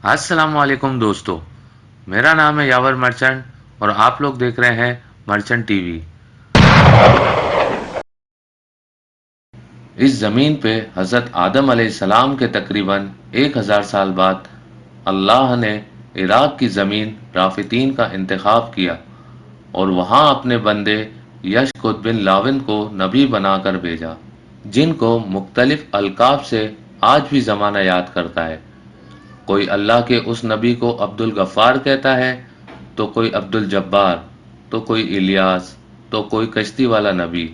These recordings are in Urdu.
السلام علیکم دوستو، میرا نام ہے یاور مرچنٹ اور آپ لوگ دیکھ رہے ہیں مرچنٹ ٹی وی۔ اس زمین پہ حضرت آدم علیہ السلام کے تقریباً 1000 سال بعد اللہ نے عراق کی زمین رافدین کا انتخاب کیا اور وہاں اپنے بندے یشکر بن لاون کو نبی بنا کر بھیجا، جن کو مختلف القاب سے آج بھی زمانہ یاد کرتا ہے۔ کوئی اللہ کے اس نبی کو عبد الغفار کہتا ہے، تو کوئی عبد الجبار، تو کوئی الیاس، تو کوئی کشتی والا نبی،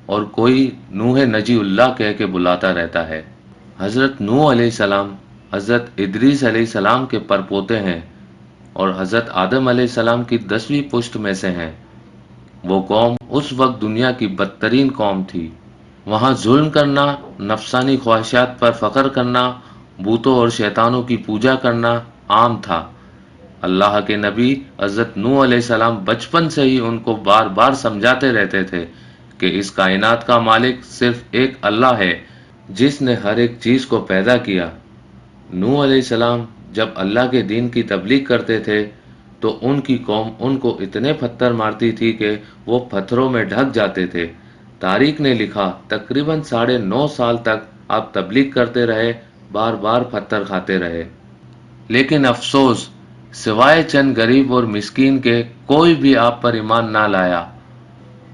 اور کوئی نوح نجی اللہ کہہ کے بلاتا رہتا ہے۔ حضرت نوح علیہ السلام حضرت ادریس علیہ السلام کے پرپوتے ہیں اور حضرت آدم علیہ السلام کی 10ویں پشت میں سے ہیں۔ وہ قوم اس وقت دنیا کی بدترین قوم تھی۔ وہاں ظلم کرنا، نفسانی خواہشات پر فخر کرنا، بتوں اور شیطانوں کی پوجا کرنا عام تھا۔ اللہ کے نبی حضرت نوح علیہ السلام بچپن سے ہی ان کو بار بار سمجھاتے رہتے تھے کہ اس کائنات کا مالک صرف ایک اللہ ہے، جس نے ہر ایک چیز کو پیدا کیا۔ نوح علیہ السلام جب اللہ کے دین کی تبلیغ کرتے تھے تو ان کی قوم ان کو اتنے پتھر مارتی تھی کہ وہ پتھروں میں ڈھک جاتے تھے۔ تاریخ نے لکھا تقریباً 9.5 سال تک آپ تبلیغ کرتے رہے، بار بار پتھر کھاتے رہے، لیکن افسوس سوائے چند غریب اور مسکین کے کوئی بھی آپ پر ایمان نہ لایا۔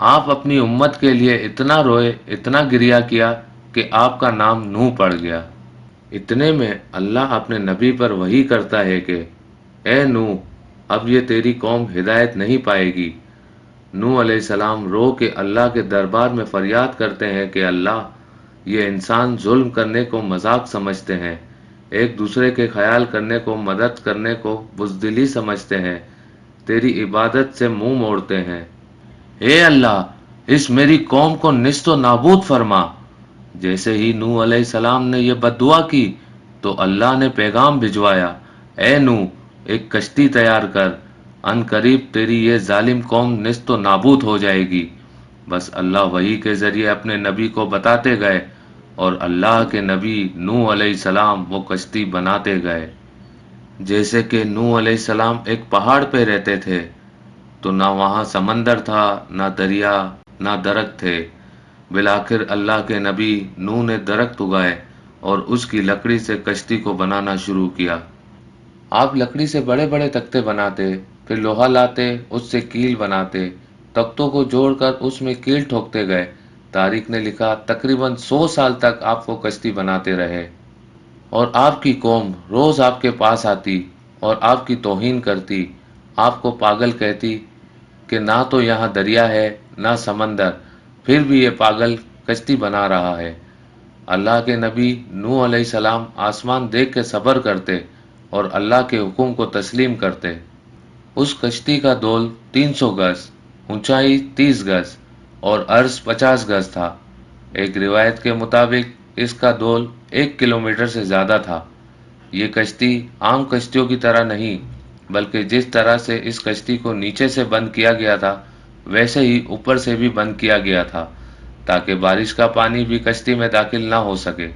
آپ اپنی امت کے لیے اتنا روئے، اتنا گریہ کیا کہ آپ کا نام نوح پڑ گیا۔ اتنے میں اللہ اپنے نبی پر وحی کرتا ہے کہ اے نوح، اب یہ تیری قوم ہدایت نہیں پائے گی۔ نوح علیہ السلام رو کے اللہ کے دربار میں فریاد کرتے ہیں کہ اللہ، یہ انسان ظلم کرنے کو مذاق سمجھتے ہیں، ایک دوسرے کے خیال کرنے کو مدد کرنے کو بزدلی سمجھتے ہیں، تیری عبادت سے منہ موڑتے ہیں۔ اے اللہ، اس میری قوم کو نیست و نابود فرما۔ جیسے ہی نوح علیہ السلام نے یہ بد دعا کی تو اللہ نے پیغام بھجوایا، اے نوح، ایک کشتی تیار کر، ان قریب تیری یہ ظالم قوم نیست و نابود ہو جائے گی۔ بس اللہ وحی کے ذریعے اپنے نبی کو بتاتے گئے اور اللہ کے نبی نوح علیہ السلام وہ کشتی بناتے گئے۔ جیسے کہ نوح علیہ السلام ایک پہاڑ پہ رہتے تھے تو نہ وہاں سمندر تھا، نہ دریا، نہ درخت تھے۔ بالآخر اللہ کے نبی نوح نے درخت اگائے اور اس کی لکڑی سے کشتی کو بنانا شروع کیا۔ آپ لکڑی سے بڑے بڑے تختے بناتے، پھر لوہا لاتے، اس سے کیل بناتے، تختوں کو جوڑ کر اس میں کیل ٹھوکتے گئے۔ تاریخ نے لکھا تقریباً 100 سال تک آپ کو کشتی بناتے رہے، اور آپ کی قوم روز آپ کے پاس آتی اور آپ کی توہین کرتی، آپ کو پاگل کہتی کہ نہ تو یہاں دریا ہے نہ سمندر، پھر بھی یہ پاگل کشتی بنا رہا ہے۔ اللہ کے نبی نوح علیہ السلام آسمان دیکھ کے صبر کرتے اور اللہ کے حکم کو تسلیم کرتے۔ اس کشتی کا دول 300 گز، اونچائی 30 گز اور عرض 50 گز تھا۔ ایک روایت کے مطابق اس کا دول 1 کلومیٹر سے زیادہ تھا۔ یہ کشتی عام کشتیوں کی طرح نہیں، بلکہ جس طرح سے اس کشتی کو نیچے سے بند کیا گیا تھا ویسے ہی اوپر سے بھی بند کیا گیا تھا، تاکہ بارش کا پانی بھی کشتی میں داخل نہ ہو سکے۔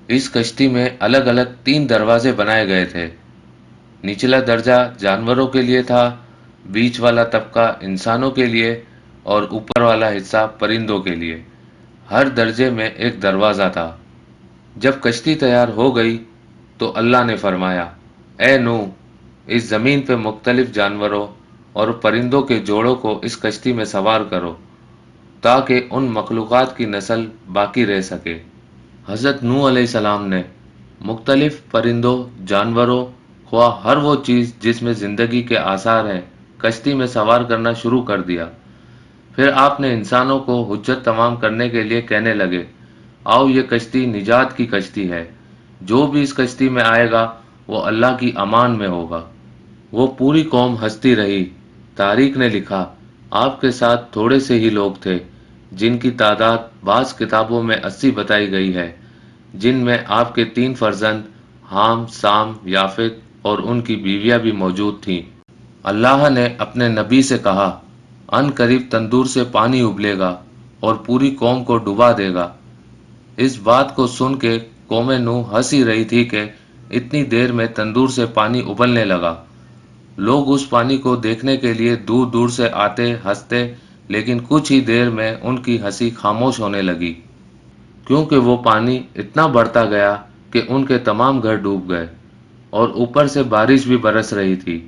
اس کشتی میں الگ الگ 3 دروازے بنائے گئے تھے۔ نچلا درجہ جانوروں کے لیے تھا، بیچ والا طبقہ انسانوں کے لیے اور اوپر والا حصہ پرندوں کے لیے۔ ہر درجے میں ایک دروازہ تھا۔ جب کشتی تیار ہو گئی تو اللہ نے فرمایا، اے نوح، اس زمین پہ مختلف جانوروں اور پرندوں کے جوڑوں کو اس کشتی میں سوار کرو تاکہ ان مخلوقات کی نسل باقی رہ سکے۔ حضرت نوح علیہ السلام نے مختلف پرندوں، جانوروں، خواہ ہر وہ چیز جس میں زندگی کے آثار ہیں، کشتی میں سوار کرنا شروع کر دیا۔ پھر آپ نے انسانوں کو حجت تمام کرنے کے لیے کہنے لگے، آؤ، یہ کشتی نجات کی کشتی ہے، جو بھی اس کشتی میں آئے گا وہ اللہ کی امان میں ہوگا۔ وہ پوری قوم ہنستی رہی۔ تاریخ نے لکھا آپ کے ساتھ تھوڑے سے ہی لوگ تھے، جن کی تعداد بعض کتابوں میں 80 بتائی گئی ہے، جن میں آپ کے 3 فرزند حام، سام، یافت اور ان کی بیویاں بھی موجود تھیں۔ اللہ نے اپنے نبی سے کہا، ان قریب تندور سے پانی ابلے گا اور پوری قوم کو ڈبا دے گا۔ اس بات کو سن کے قوم نوح ہنس ہی رہی تھی کہ اتنی دیر میں تندور سے پانی ابلنے لگا۔ لوگ اس پانی کو دیکھنے کے لیے دور دور سے آتے ہنستے، لیکن کچھ ہی دیر میں ان کی ہنسی خاموش ہونے لگی، کیونکہ وہ پانی اتنا بڑھتا گیا کہ ان کے تمام گھر ڈوب گئے، اور اوپر سے بارش بھی برس رہی تھی۔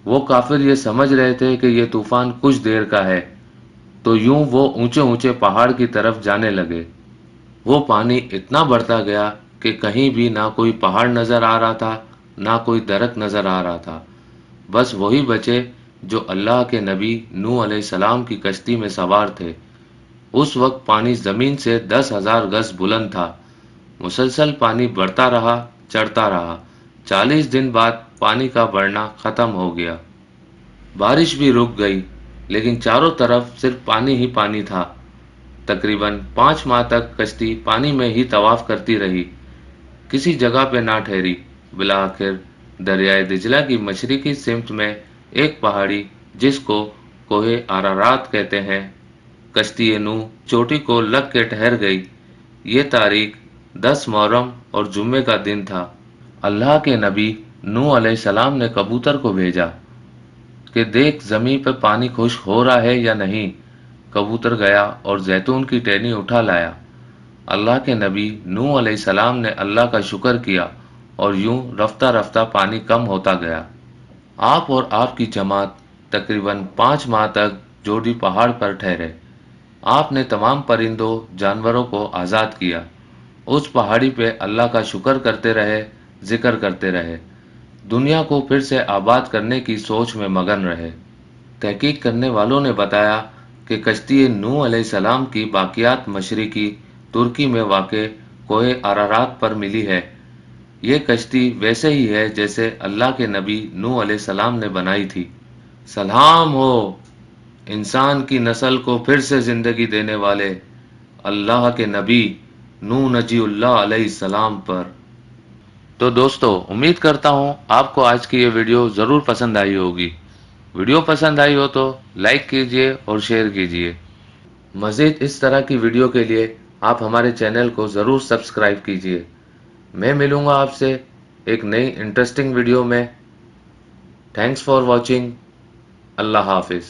وہ کافر یہ سمجھ رہے تھے کہ یہ طوفان کچھ دیر کا ہے، تو یوں وہ اونچے اونچے پہاڑ کی طرف جانے لگے۔ وہ پانی اتنا بڑھتا گیا کہ کہیں بھی نہ کوئی پہاڑ نظر آ رہا تھا، نہ کوئی درخت نظر آ رہا تھا۔ بس وہی بچے جو اللہ کے نبی نوح علیہ السلام کی کشتی میں سوار تھے۔ اس وقت پانی زمین سے 10,000 گز بلند تھا۔ مسلسل پانی بڑھتا رہا، چڑھتا رہا۔ 40 دن بعد پانی کا بڑھنا ختم ہو گیا۔ بارش بھی رک گئی، لیکن چاروں طرف صرف پانی ہی پانی تھا۔ تقریباً 5 ماہ تک کشتی پانی میں ہی طواف کرتی رہی، کسی جگہ پہ نہ ٹھہری۔ بالآخر دریائے دجلہ کی مشرقی سمت میں ایک پہاڑی، جس کو کوہ ارارات کہتے ہیں، کشتی نوح چوٹی کو لگ کے ٹھہر گئی۔ یہ تاریخ 10 محرم اور جمعے کا دن تھا۔ اللہ کے نبی نوح علیہ السلام نے کبوتر کو بھیجا کہ دیکھ زمین پہ پانی خشک ہو رہا ہے یا نہیں۔ کبوتر گیا اور زیتون کی ٹہنی اٹھا لایا۔ اللہ کے نبی نوح علیہ السلام نے اللہ کا شکر کیا، اور یوں رفتہ رفتہ پانی کم ہوتا گیا۔ آپ اور آپ کی جماعت تقریباً 5 ماہ تک جوڑی پہاڑ پر ٹھہرے۔ آپ نے تمام پرندوں جانوروں کو آزاد کیا۔ اس پہاڑی پہ اللہ کا شکر کرتے رہے، ذکر کرتے رہے، دنیا کو پھر سے آباد کرنے کی سوچ میں مگن رہے۔ تحقیق کرنے والوں نے بتایا کہ کشتی نوح علیہ السلام کی باقیات مشرقی ترکی میں واقع کوہ ارارات پر ملی ہے۔ یہ کشتی ویسے ہی ہے جیسے اللہ کے نبی نوح علیہ السلام نے بنائی تھی۔ سلام ہو انسان کی نسل کو پھر سے زندگی دینے والے اللہ کے نبی نوح نجی اللہ علیہ السلام پر۔ تو دوستو، امید کرتا ہوں آپ کو آج کی یہ ویڈیو ضرور پسند آئی ہوگی۔ ویڈیو پسند آئی ہو تو لائک کیجئے اور شیئر کیجئے۔ مزید اس طرح کی ویڈیو کے لیے آپ ہمارے چینل کو ضرور سبسکرائب کیجئے۔ میں ملوں گا آپ سے ایک نئی انٹرسٹنگ ویڈیو میں۔ Thanks for watching. اللہ حافظ۔